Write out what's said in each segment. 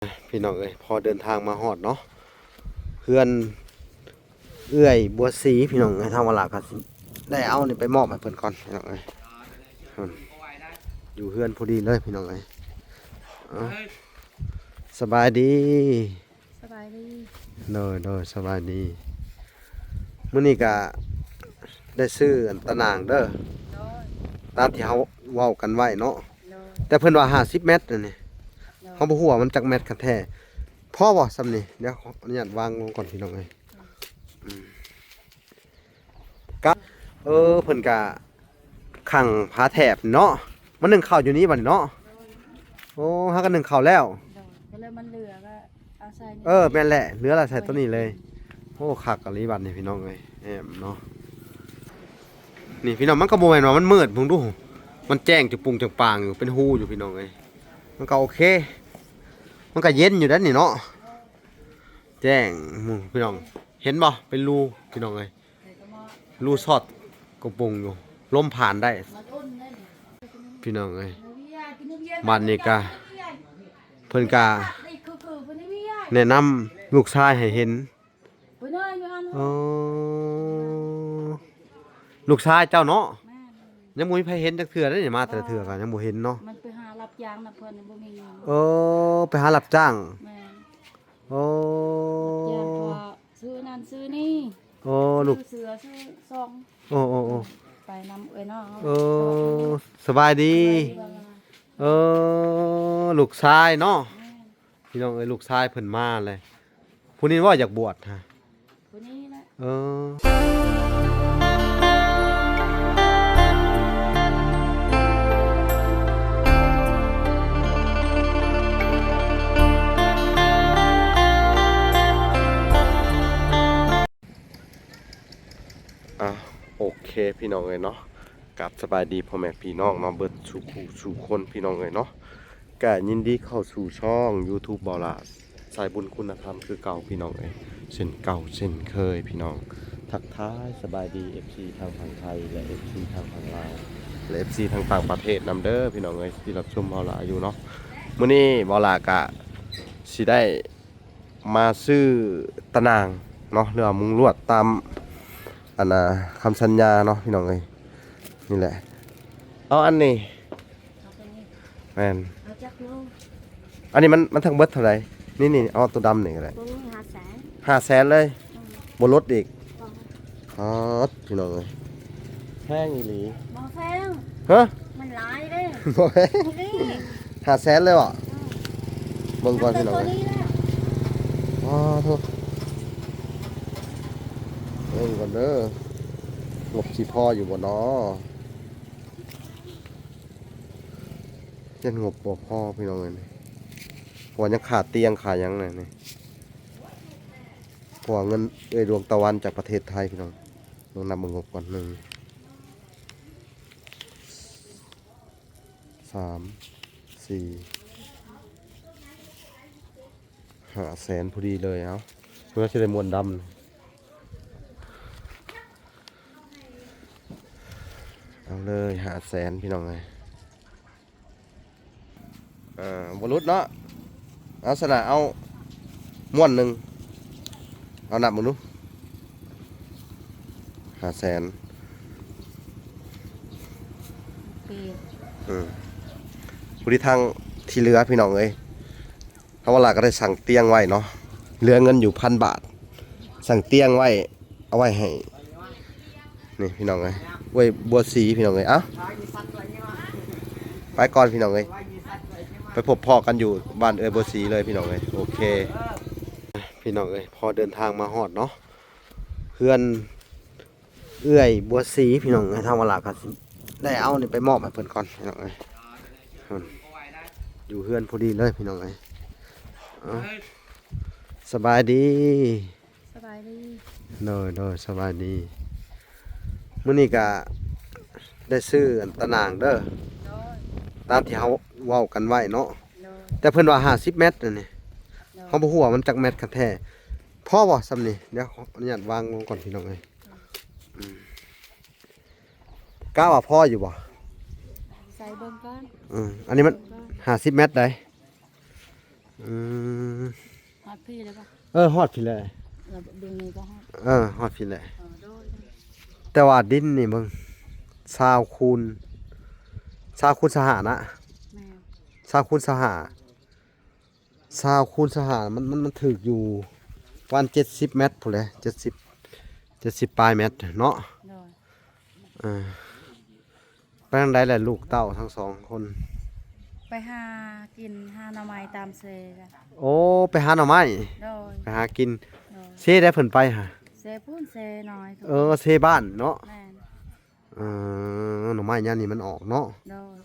พี่น้องพอเดินทางมาฮอดเนาะเพื่อนเอื้อยบัวสีพี่น้องทางเวลาก็ได้เอานี่ไปมอบให้เพิ่นก่อนพี่น้องอยู่เพื่อนพอดีเลยพี่น้องสบายดีสบายดีโดยสบายดีมื้อนี้ก็ได้ซื้อตะนางเด้อตามที่เฮาเว้ากันไว้เนาะแต่เพิ่นว่า50เมตรนี่เฮาบ่ฮู้ว่ามันจักเมตรกันแท้พ่อบ่ซำนี่เดี๋ยวขออนุญาตวางลงก่อนพี่น้องกับเพิ่นก็ขังผาแถบเนาะมันนึ่งข้าวอยู่นี้บัดนี้เนาะโอ้หากันนึ่งข้าวแล้วก็เลยมันเหลือก็เอาใส่แม่นแหละเหลือละใส่ตัวนี้เลยโอ้คักกะลีบัดนี่พี่น้องเอ้ยแอมเนาะนี่พี่น้องมันก็บ่แม่นว่ามันมืดมึงดูมันแจ้งจุปุงจังปางอยู่เป็นฮูอยู่พี่น้องเอ้ยมันก็โอเคมันก็เย็นอยู่ด้านนี่เนาะแจ้งพี่น้องเห็นบ่เป็นรูพี่น้องเอ้ยรูซอดกระปุงอยู่ลมผ่านได้พี่น้องเอ้ยบ้านนี้ก็เพิ่นก็แนะนำลูกชายให้เห็นลูกชายเจ้าเนาะยังบ่มีใครเห็นจักเทื่อได้นี่มาแต่ละเทื่อก็ยังบ่เห็นเนาะมันไปหารับจ้างนะเพิ่นบ่มีเงินไปหารับจ้างแม่โอ้จ้างพอซื้อนั่นซื้อนี่ลูกเสือซื้อซองไปนำเอ้ยเนาะสบายดีลูกชายเนาะพี่น้องเอ้ยลูกชายเพิ่นมาเลยผู้นี้ว่าอยากบวชฮะผู้นี้นะโอเคพี่น้องเอ้ยเนาะกับสบายดีพ่อแม่พี่น้องเนาะเบิดสู่คนพี่น้องเอ้ยเนาะก็ยินดีเข้าสู่ช่อง YouTube บ่าวหลาสายบุญคุณธรรมคือเก่าพี่น้องเอ้ยเช่นเก่าเช่นเคยพี่น้องทักทายสบายดี FC ทางฝั่งไทยและ FC ทางฝั่งลาวและ FC ทางต่างประเทศนำเด้อพี่น้องเอ้ยที่รับชมบ่าวหลาอยู่เนาะมื้อนี้บ่าวหลากะสิได้มาซื้อตะนางเนาะหรือว่ามุงลวดตามคำสัญญาเนาะพี่น้องเอ้ยนี่แหละเอาอันนี้แม่นอันนี้มันทั้งเบิดเท่าไหร่นี่เอาตัวดำนี่ก็ได้500,000เลยบนรถอีกพี่น้องเอ้ยแพงอีหลีบ่แพงฮะมันหลายเด้บ่แพง500,000เลยว่ะเบิ่งก่อนพี่น้องเอ้ยโทษเบิ่งก่อนเด้องบสิพออยู่บ่เนาะเงินงบบ่พอพี่น้องเอ้ยเพราะยังขาดเตียงขาดยังนี่เพราะเงินดวงตะวันจากประเทศไทยพี่น้องลองนำมางบก่อน1 3 4 500,000พอดีเลยเพื่อจะได้มวลดำเอาเลย500,000พี่น้องเลยบรุษเนาะเอาสนะเอาม้วนหนึ่งเอาหนับมึงดู500,000ผู้ที่ทางที่เรือพี่น้องเลยเขาว่าเราก็ได้สั่งเตียงไว้เนาะเหลือเงินอยู่1,000 บาทสั่งเตียงไว้เอาไว้ให้นี่พี่น้องเลยไว้บัวสีพี่น้องเลยไปก่อนพี่น้องเลยไปพบพ่อกันอยู่บ้านบัวสีเลยพี่น้องเลยโอเคพี่น้องเลยพอเดินทางมาฮอดเนาะเพื่อนเอื้อยบัวสีพี่น้องทางเวลาก็ได้เอานี่ไปมอบให้เพิ่นก่อนพี่น้องเลยอยู่เพื่อนพอดีเลยพี่น้องเลยสบายดีโดยสบายดีมื้อนี้ก็ได้ซื้อตะนางเด้อตามที่เฮาเว้ากันไว้เนาะแต่เพิ่นว่า50เมตรนี่เฮาบ่ฮู้ว่ามันจักเมตรกันแท้พ่อบ่ซำนี่เดี๋ยวขออนุญาตวางลงก่อนพี่น้องเอ้ยกล้าว่าพ่ออยู่บ่ใส่เบิ่งก่อนอันนี้มัน50เมตรได้ อืม ฮอดพี่เลยปะ ฮอดพี่แหละ แล้วเดือนนี้ก็ฮอด ฮอดพี่แหละ โดย แต่ว่าดินนี่เบิ่ง20คูณ20คูณสหนะ แม่ 20คูณสห20คูณสหมันถึกอยู่ประมาณ70เมตรพุ่นแหละ70ปลายเมตรเนาะ โดย เออไปทางใดแหละลูกเต้าทั้ง2คน ไปหากินหาหน่อไม้ตามเซกัน โอ้ไปหาหน่อไม้ โดย ไปหากิน โดย เซได้เพิ่นไปหา เซพูนเซน้อยถูก เซบ้านเนาะ แม่น หน่อไม้ย่านนี้มันออกเนาะ โดย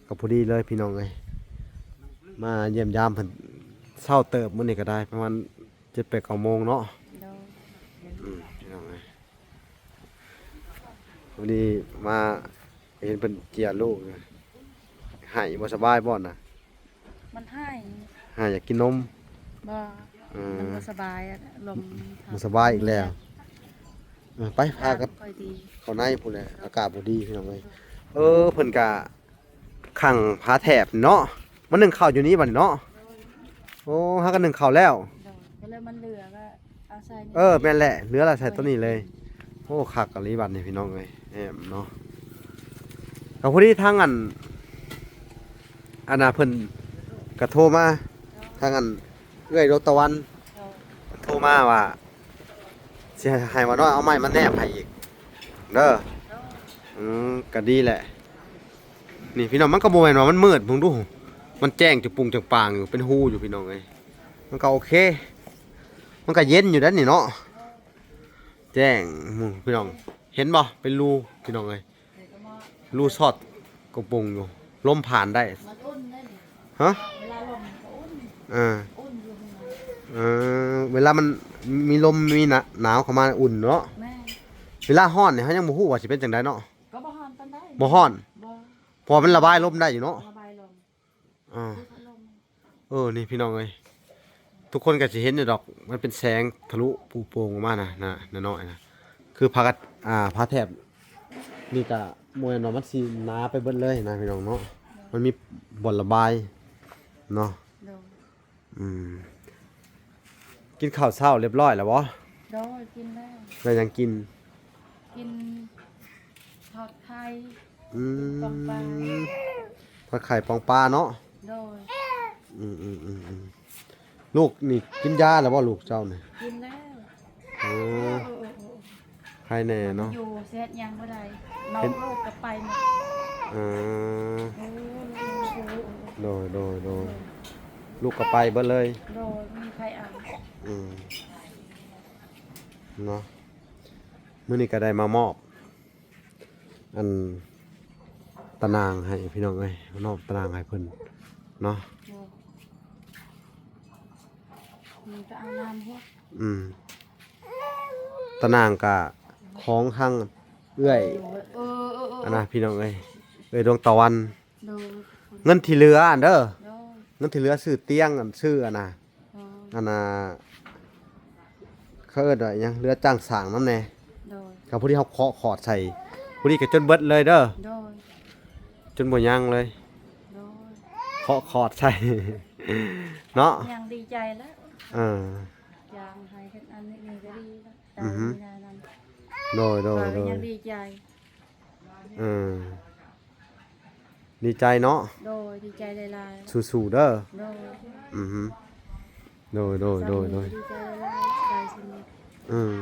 ก็พอดีเลยพี่น้องเอ้ยมาเยี่ยมยามเพิ่นเช้าเติบมื้อนี้ก็ได้ประมาณ7-8-9 โมงเนาะ โดย พี่น้องเอ้ยวันนี้มาเห็นเพิ่นเจียลูกหายบ่สบายบ่น่ะ มันให้ หายอยากกินนม บ่ มันบ่สบายอะลม บ่สบายอีกแล้วไปพากัน ค่อยดี เข้าในพุ่นแหละอากาศบ่ดีพี่น้องเอ้ยเพิ่นก็ขังผาแถบเนาะมันนึ่งข้าวอยู่นี้บัดนี้เนาะโอ้หากันนึ่งข้าวแล้ว โดยก็เลยมันเหลือก็เอาใส่นี่ แม่นแหละเนื้อละใส่ตัวนี้เลย โอ้คักกะลีบัดนี่พี่น้องเอ้ยแอมเนาะก็พอดีทางอันน่ะเพิ่นก็โทรมาทางเอื้อยดอกตะวัน โดย โทรมาว่าสิให้ว่าน้อยเอาไม้มาแนบให้อีกเด้อ โดย ก็ดีแหละนี่พี่น้องมันก็บ่แม่นว่ามันมืดมึงดูมันแจ้งจุปุงจังปางอยู่เป็นหูอยู่พี่น้องเอ้ยมันก็โอเค มันก็เย็นอยู่ด้านนี่เนาะแจ้งพี่น้องเห็นบ่เป็นรูพี่น้องเอ้ย เดี๋ยวก็มา รูซอดกระปุงอยู่ลมผ่านได้ มันอุ่นได้นี่ ฮะ เวลาลมก็อุ่น อ่า อุ่นอยู่ข้างใน เวลามันมีลมมีหนาวเข้ามาอุ่นเนาะ แม่ เวลาร้อนเนี่ยเขายังบ่ฮู้ว่าสิเป็นจังไดเนาะ ก็บ่ฮ้อนปานใด บ่ร้อน บ่ เพอมันระบายลมได้อยู่เนาะ ระบายลม อ่า คือพัดลม นี่พี่น้องเอ้ยทุกคนก็สิเห็นอยู่ดอกมันเป็นแสงทะลุปูโป่งออกมานะน้อยๆนะคือพากัดพาแถบนี่ก็มวยเนาะมันสิหนาไปเบิดเลยนะพี่น้องเนาะมันมีบ่อนระบายเนาะ โดย กินข้าวเช้าเรียบร้อยแล้วบ่ โดยกินแล้ว แล้วยังกิน กินทอดไข่ อืม ปองปลา ทอดไข่ปองปลาเนาะ โดย ลูกนี่กินยาแล้วบ่ลูกเจ้านี่ กินแล้ว โอ้ใครแน่เนาะ อยู่เซ็ตยังบ่ได้น้องลูกก็ไปหมด เออ โอ้โห โดยลูกก็ไปเบิดเลย โดยมีใครเอา เนาะมื้อนี้ก็ได้มามอบอันตะนางให้พี่น้องเอ้ยมามอบตะนางให้เพิ่นเนาะ มีก็เอาน้ำพวก ตะนางก็ของทางเอื้อย เออ อันน่ะพี่น้องเอ้ยดวงตะวัน โดย เงินที่เหลืออันเด้อ โดย เงินที่เหลือซื้อเตียงอันซื้ออันน่ะ โดย อันน่ะเขาเอิ้นว่าหยังเรือจ้างสร้างนำแน่ โดย กับผู้ที่เขาเคาะขอดใส่ผู้ที่ก็จนเบิดเลยเด้อ โดย จนบ่ยังเลย โดย เคาะขอดใส่ เนาะ ยังดีใจแล้ว เออ ยังให้กันอันนี้ก็ดีแล้วแต่ อือฮึ มีนานั้น โดย ว่าก็ยังดีใจ เออดีใจเนาะ โดยดีใจหลาย สู้ๆเด้อ ๆโดย อือฮึโดยโดย ดีใจหลายๆใจสนิท อืม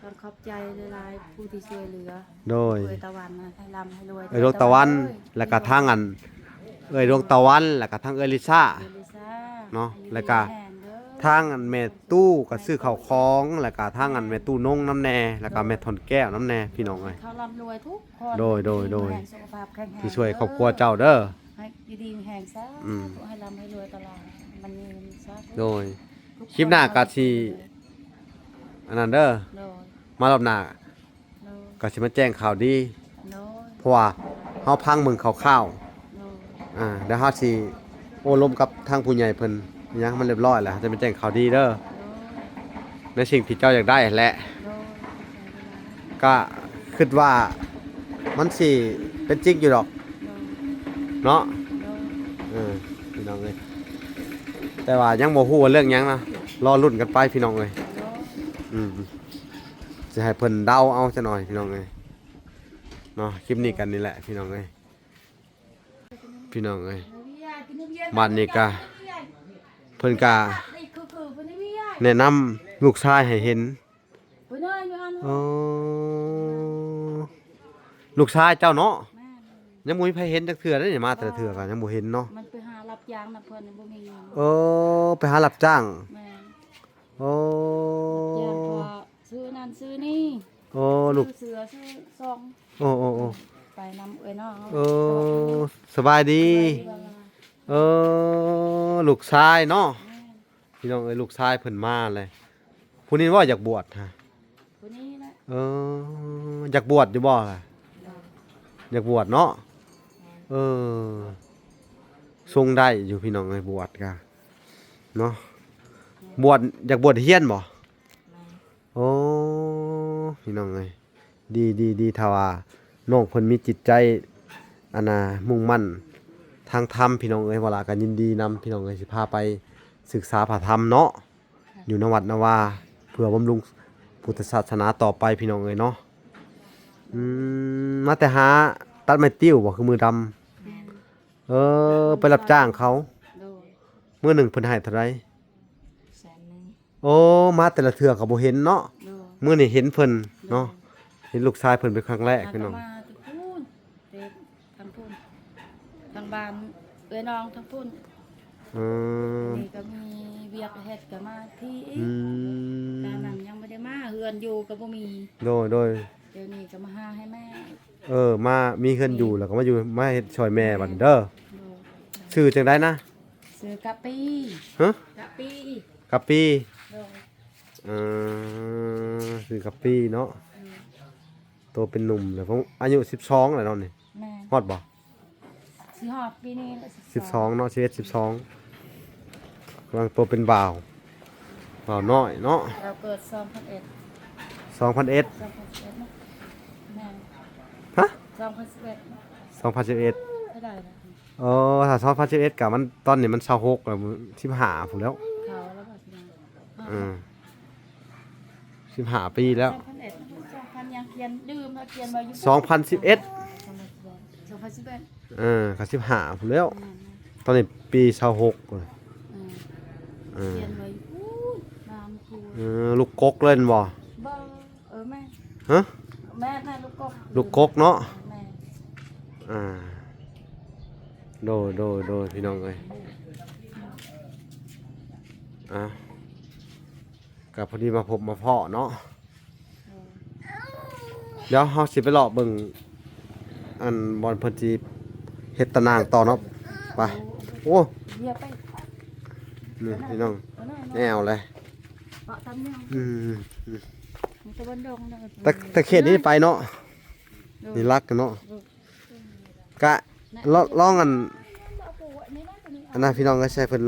ก็ขอบใจหลายๆผู้ที่ช่วยเหลือ โดย เอ้ยตะวันนะให้ร่ำให้รวย ดวงตะวันแล้วก็ทางอันดวงตะวันแล้วก็ทางลิซ่า เอลิซ่า เนาะ อายุ แล้วก็ แห่งเด้อ ทางอันแม่ตู้ก็ซื้อข้าวของแล้วก็ทางอันแม่ตู้นงน้ำแน่แล้วก็แม่ทนแก้วน้ำแน่พี่น้องเอ้ย เขาร่ำรวยทุกคน โดย แห่งสุขภาพแข็งแรง ที่ช่วยครอบครัวเจ้าเด้อ ให้ดีๆแห่งซะ อืม ให้ร่ำให้รวยตลอดมันมีซะ โดย คลิปหน้าก็สิอันนั้นเด้อ โดย มารอบหน้า โดย ก็สิมาแจ้งข่าวดี โดย เพราะว่าเฮาพังเมืองข่าว โดย ๆเดี๋ยวเฮาสิโอ้ลมกับทางผู้ใหญ่เพิ่นอิหยังมันเรียบร้อยแล้วจะมาแจ้งข่าวดีเด้อ โดย ในสิ่งที่เจ้าอยากได้แหละ โดย ก็คิดว่ามันสิเป็นจริงอยู่ดอก โดย เนาะ โดย พี่น้องเลยแต่ว่ายังบ่ฮู้ว่าเรื่องหยังนะรอลุ้นกันไปพี่น้องเลยจะให้เพิ่นเดาเอาซะหน่อยพี่น้องเลยเนาะคลิปนี้กันนี่แหละพี่น้องเลยพี่น้องเลยบัดนี้ก็เพิ่นก็แนะนำลูกชายให้เห็นลูกชายเจ้าเนาะยังบ่มีใครเห็นจักเทื่อได้มาแต่ละเทื่อก็ยังบ่เห็นเนาะมันไปหารับยางนะเพิ่นบ่มีเงินไปหารับจ้างแม่โอ้ อยากว่าซื้อนั่นซื้อนี่ลูกเสือซื้อซองไปนำเอ้ยน้องสบายดีลูกชายเนาะพี่น้องเอ้ยลูกชายเพิ่นมาเลยผู้นี้ว่าอยากบวชฮะผู้นี้นะอยากบวชอยู่บ่ล่ะอยากบวชเนาะทรงได้อยู่พี่น้องเอ้ยบวชกะเนาะบวชอยากบวชเฮียนบ่พี่น้องเอ้ยดีถ้าว่าน้องเพิ่นมีจิตใจอันน่ะมุ่งมั่นทางธรรมพี่น้องเอ้ยเวลากันยินดีนำพี่น้องเอ้ยสิพาไปศึกษาพระธรรมเนาะอยู่นวัดนวาเพื่อบำรุงพุทธศาสนาต่อไปพี่น้องเอ้ยเนาะมาแต่หาตัดไม้ติ้วบ่คือมือดำไปรับจ้างเขามื้อหนึ่งเพิ่นให้เท่าไหร่มาแต่ละเทื่อก็บ่เห็นเนาะมื้อนี้เห็นเพิ่นเนาะเห็นลูกชายเพิ่นเป็นครั้งแรกพี่น้องทางบ้านเอ้ยน้องทั้งพุ่นนี่ก็มีเวียกเฮ็ดก็มาที่ตานั้นยังบ่ได้มาเฮือนอยู่ก็บ่มีโดยเดี๋ยวนี้ก็มาหาให้แม่มามีเฮือนอยู่แล้วก็มาอยู่มาเฮ็ดช่วยแม่บัดเด้อชื่อจังได๋นะชื่อกะปีกะปีคือกะปีเนาะโตเป็นหนุ่มแล้วผมอายุ12แล้วเนาะนี่ฮอดบ่สิฮอดปีนี้12เนาะชีวิต12กำลังโตเป็นบ่าวน้อยเนาะเราเกิด2001 2001ฮะ2011ได้ถ้า2011ก็มันตอนนี้มัน26แล้ว15พุ่นแล้วเขาแล้วบ่สิบ15ปีแล้ว2001ยังเขียนดื่มเขียนไว้อยู่2011ก็15พุ่นแล้วตอนนี้ปี26เลยเขียนไว้น้ำคูลูกกกเล่นบ่แม่ฮะแม่ลูกกกเนาะแม่โดพี่น้องเอ้ยกับพอดีมาพบมาเพาะเนาะเดี๋ยวเฮาสิไปเลาะเบิ่งอันบอลเพิ่นสิเฮ็ดตะนางต่อเนาะไปโอ้นี่พี่น้องแนวเลยแต่เขตนี้ไปเนาะนี่รักกันเนาะกะลองอันนั้นพี่น้องก็ใช้เพิ่น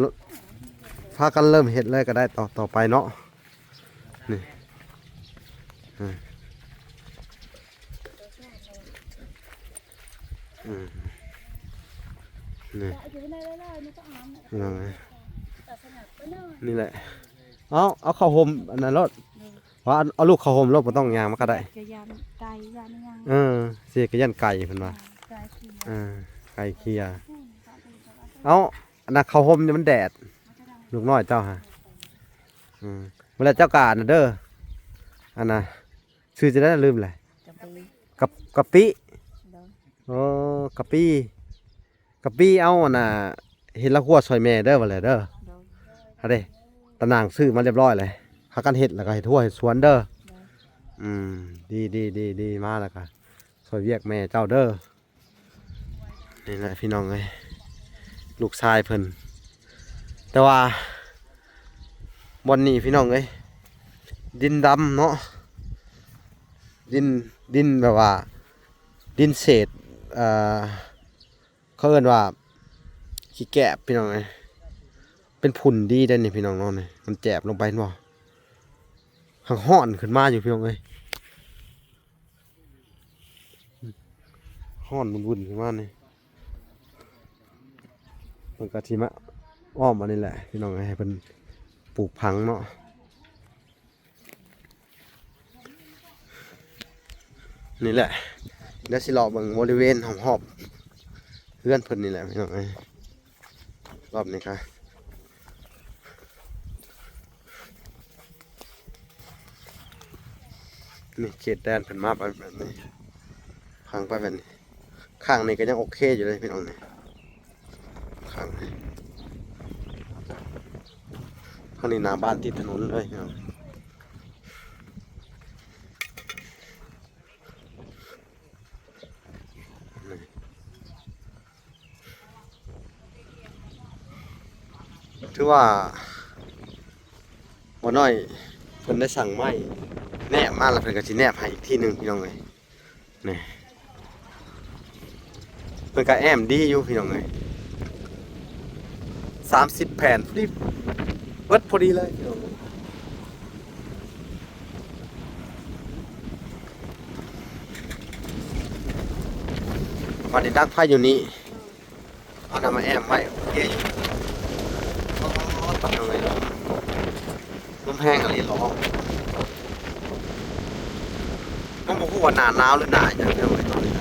พากันเริ่มเฮ็ดเลยก็ได้ต่อไปเนาะนี่นี่แหละเอาข้าวหอมอันนั้นรถว่าเอาลูกข้าวหอมรถบ่ต้องยางมันก็ได้ไก่ย่างยังเสียกยันไก่เพิ่นว่าไก่เคียเอาอันนั้นข้าวหอมเนี่ยมันแดดลูกน้อยเจ้าฮะเวลาเจ้ากาดนะเด้ออันน่ะชื่อจะได้ลืมเลยกะปิกะปิเอาอันน่ะเห็นละหัวซอยแม่เด้อว่าแหละเด้อฮะเด้ตะนางซื้อมาเรียบร้อยเลยหากันเห็ดแล้วก็เห็ดทั่วเห็ดสวนเด้อดีมากแล้วก็ซอยเวียกแม่เจ้าเด้อนี่แหละพี่น้องเลยลูกชายเพิ่นแต่ว่าบอนนี้พี่น้องเอ้ยดินดำเนาะดินแบบว่าดินเศษเขาเอิ้นว่าขี้แกบพี่น้องเอ้ยเป็นผุ่นดีได้นี่พี่น้องเนาะนี่มันแจบลงไปเนาะห่างห้อนขึ้นมาอยู่พี่น้องเอ้ยห้อนวุ่นๆขึ้นมานี่ เพิ่นก็สิมาอ้อมอันนี้แหละพี่น้องให้เพิ่นปลูกพังเนาะนี่แหละเดี๋ยวสิรอเบิ่งบริเวณหอบๆเพื่อนเพิ่นนี่แหละพี่น้องรอบนี้ครับนี่เขตแดนเพิ่นมาแบบนี้พังไปแบบนี้ข้างนี้ก็ยังโอเคอยู่เลยพี่น้องนี่ข้างนี้ข้างนี้หน้าบ้านติดถนนเลยพี่น้องถือว่าบ่น้อยเพิ่นได้สั่งไม้แนบมาแล้วเพิ่นก็สิแนบให้อีกทีหนึงพี่น้องเอ้ยนี่เพิ่นก็แอมดีอยู่พี่น้องเอ้ย30 แผ่นพอดีเบิดพอดีเลยพี่น้องวันนี้ดักไฟอยู่นี่เอานำมาแอมไว้โอเคอยู่ตัดยังไงลมแห้งอะไรร้องมันบอกว่าหนาหนาวหรือหนาอย่างเดียวเลยตอนนี้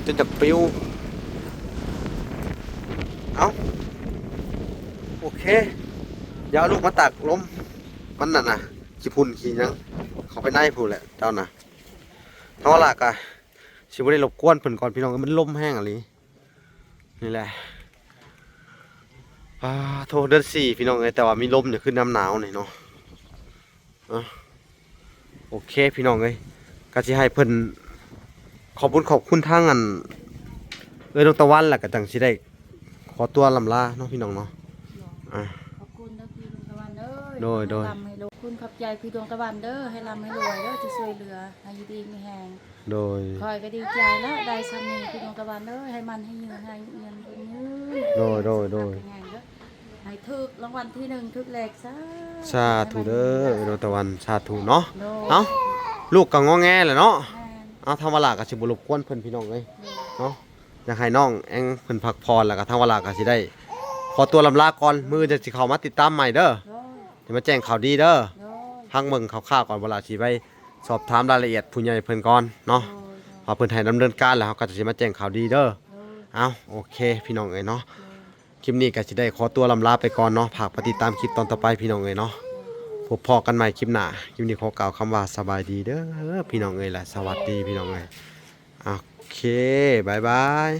จนจะปิ้วเอาโอเคเดี๋ยวเอาลูกมาตักลมมันน่ะนะขี้พุ่นขี้ยังเขาไปไล่พูนแหละเจ้าน่ะเท่าหลักอะชิบุได้รบกวนเพิ่นก่อนพี่น้องมันลมแห้งอะไรนี่แหละโทรเดือน4พี่น้องไงแต่ว่ามีลมเนี่ยขึ้นน้ำหนาวหน่อยเนาะโอเคพี่น้องเอ้ยก็สิให้เพิ่นขอบคุณทางอันดวงตะวันแหละก็จังสิได้ขอตัวลำลาเนาะพี่น้องเนาะขอบคุณนะพี่ดวงตะวันเด้อ โดย ทำให้ลูกคุณขอบใจพี่ดวงตะวันเด้อให้ร่ำให้รวยเด้อที่ช่วยเหลือให้อยู่ดีมีแหง โดย คอยก็ดีใจแล้วได้ซ้ำนี้พี่ดวงตะวันเด้อให้มันให้ยืนให้เงินคนยืน โดย ให้ถึกรางวัลที่1ถึกแหลกซะ สาธุเด้อดวงตะวันสาธุเนาะเอ้าลูกก็งอแงแหละเนาะเอาทางเวลาก็สิบ่รบกวนเพิ่นพี่น้องเอ้ยเนาะอยากให้น้องแองเพิ่นพักผ่อนแล้วก็ทางเวลาก็สิได้ขอตัวลำลาก่อนมื้อจะสิเข้ามาติดตามใหม่เด้อจะมาแจ้งข่าวดีเด้อพังเบิ่งข่าวๆก่อนเวลาสิไปสอบถามรายละเอียดผู้ใหญ่เพิ่นก่อนเนาะพอเพิ่นให้ดำเนินการแล้วเขาก็จะสิมาแจ้งข่าวดีเด้อเอาโอเคพี่น้องเอ้ยเนาะคลิปนี้ก็สิได้ขอตัวลำลาไปก่อนเนาะฝากไปติดตามคลิปตอนต่อไปพี่น้องเอ้ยเนาะพบพอกันใหม่คลิปหน้าคลิปนี้ขอกล่าวคำว่าสบายดีเด้อพี่น้องเอ้ยและสวัสดีพี่น้องเอ้ยโอเคบ๊ายบาย